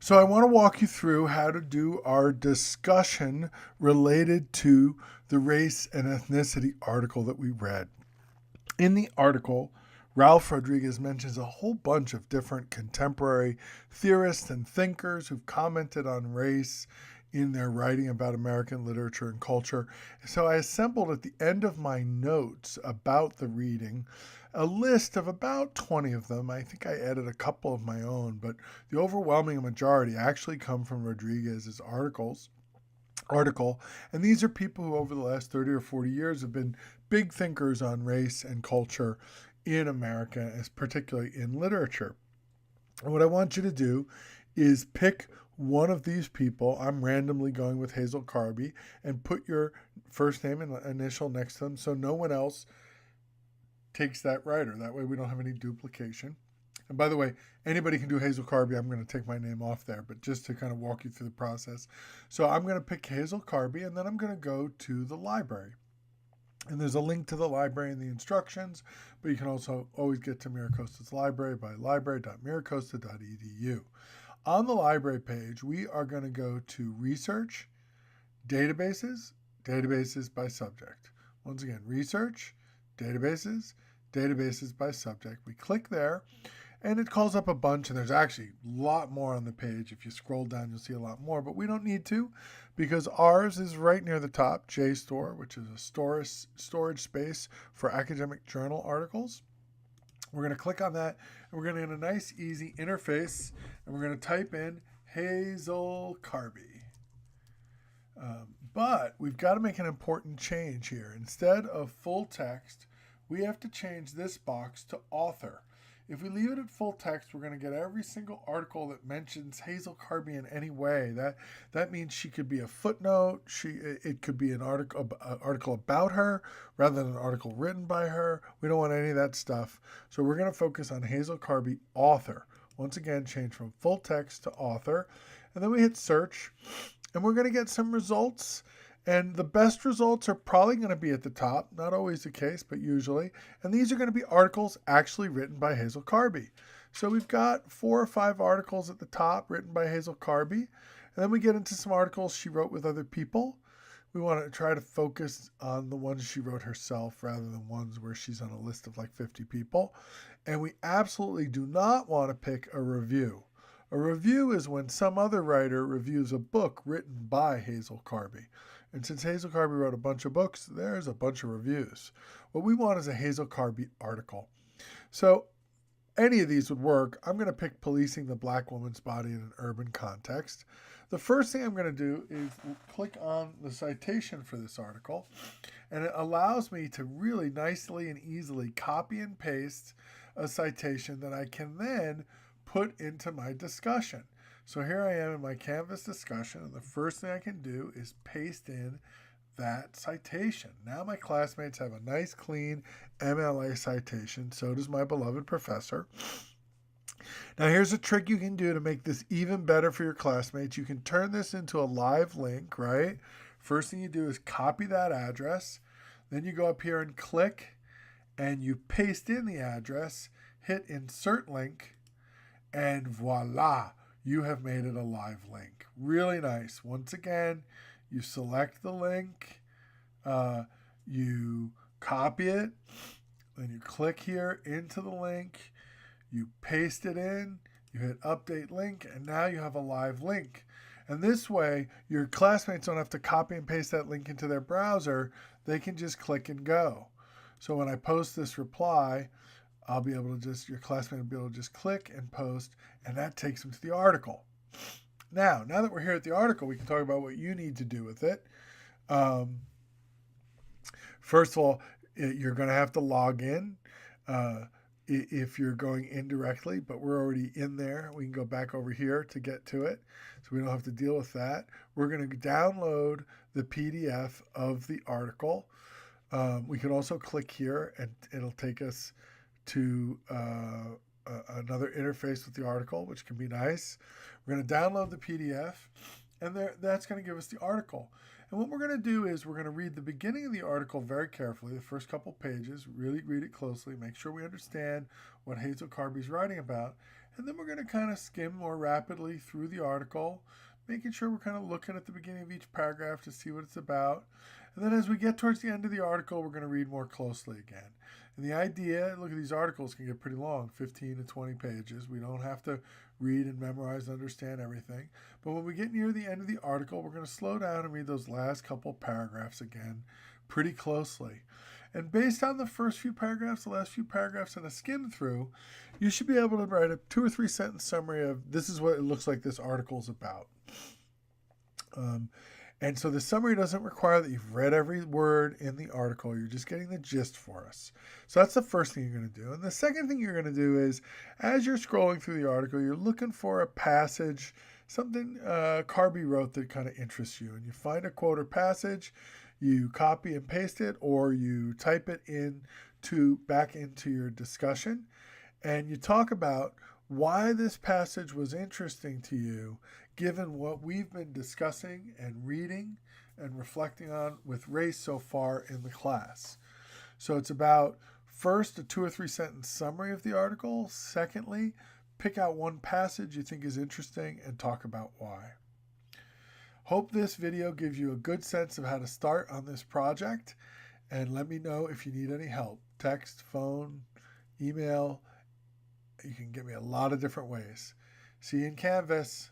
So I want to walk you through how to do our discussion related to the race and ethnicity article that we read. In the article, Ralph Rodriguez mentions a whole bunch of different contemporary theorists and thinkers who've commented on race in their writing about American literature and culture. So I assembled at the end of my notes about the reading a list of about 20 of them. I think I added a couple of my own, but the overwhelming majority actually come from Rodriguez's article. And these are people who over the last 30 or 40 years have been big thinkers on race and culture in America, as particularly in literature. And what I want you to do is pick one of these people. I'm randomly going with Hazel Carby, and put your first name and initial next to them so no one else takes that writer. That way we don't have any duplication. And by the way, anybody can do Hazel Carby. I'm going to take my name off there, but just to kind of walk you through the process. So I'm going to pick Hazel Carby, and then I'm going to go to the library. And there's a link to the library in the instructions, but you can also always get to MiraCosta's library by library.miracosta.edu. On the library page, we are going to go to Research, Databases, Databases by Subject. Once again, Research, Databases, Databases by Subject. We click there, and it calls up a bunch, and there's actually a lot more on the page. If you scroll down, you'll see a lot more, but we don't need to because ours is right near the top, JSTOR, which is a storage space for academic journal articles. We're going to click on that, and we're going to get a nice, easy interface, and we're going to type in Hazel Carby. But we've got to make an important change here. Instead of full text, we have to change this box to author. If we leave it at full text, we're going to get every single article that mentions Hazel Carby in any way. That means she could be a footnote. It could be an article about her rather than an article written by her. We don't want any of that stuff. So we're going to focus on Hazel Carby, author. Once again, change from full text to author. And then we hit search, and we're going to get some results. And the best results are probably going to be at the top. Not always the case, but usually. And these are going to be articles actually written by Hazel Carby. So we've got 4 or 5 articles at the top written by Hazel Carby. And then we get into some articles she wrote with other people. We want to try to focus on the ones she wrote herself rather than ones where she's on a list of like 50 people. And we absolutely do not want to pick a review. A review is when some other writer reviews a book written by Hazel Carby. And since Hazel Carby wrote a bunch of books, there's a bunch of reviews. What we want is a Hazel Carby article. So any of these would work. I'm going to pick Policing the Black Woman's Body in an Urban Context. The first thing I'm going to do is click on the citation for this article, and it allows me to really nicely and easily copy and paste a citation that I can then put into my discussion. So here I am in my Canvas discussion, and the first thing I can do is paste in that citation. Now my classmates have a nice, clean MLA citation. So does my beloved professor. Now here's a trick you can do to make this even better for your classmates. You can turn this into a live link, right? First thing you do is copy that address. Then you go up here and click, and you paste in the address, hit Insert Link, and voila, you have made it a live link. Really nice. Once again, you select the link, you copy it, then you click here into the link, you paste it in, you hit update link, and now you have a live link. And this way, your classmates don't have to copy and paste that link into their browser. They can just click and go. So when I post this reply, I'll be able to your classmate will be able to just click and post, and that takes them to the article. Now that we're here at the article, we can talk about what you need to do with it. First of all, you're going to have to log in if you're going indirectly, but we're already in there. We can go back over here to get to it, so we don't have to deal with that. We're going to download the PDF of the article. We can also click here, and it'll take us to another interface with the article, which can be nice. We're going to download the PDF, and that's going to give us the article. And what we're going to do is we're going to read the beginning of the article very carefully, the first couple pages, really read it closely, make sure we understand what Hazel Carby's writing about. And then we're going to kind of skim more rapidly through the article, making sure we're kind of looking at the beginning of each paragraph to see what it's about. And then as we get towards the end of the article, we're going to read more closely again. And the idea, look at these articles can get pretty long, 15 to 20 pages. We don't have to read and memorize and understand everything. But when we get near the end of the article, we're going to slow down and read those last couple paragraphs again pretty closely. And based on the first few paragraphs, the last few paragraphs, and a skim through, you should be able to write a 2 or 3 sentence summary of this is what it looks like this article is about. And so the summary doesn't require that you've read every word in the article. You're just getting the gist for us. So that's the first thing you're going to do. And the second thing you're going to do is, as you're scrolling through the article, you're looking for a passage, something Carby wrote that kind of interests you. And you find a quote or passage, you copy and paste it, or you type it back into your discussion. And you talk about why this passage was interesting to you, given what we've been discussing and reading and reflecting on with race so far in the class. So it's about, first, a 2 or 3 sentence summary of the article. Secondly, pick out one passage you think is interesting and talk about why. Hope this video gives you a good sense of how to start on this project, and let me know if you need any help. Text, phone, email. You can get me a lot of different ways. See you in Canvas.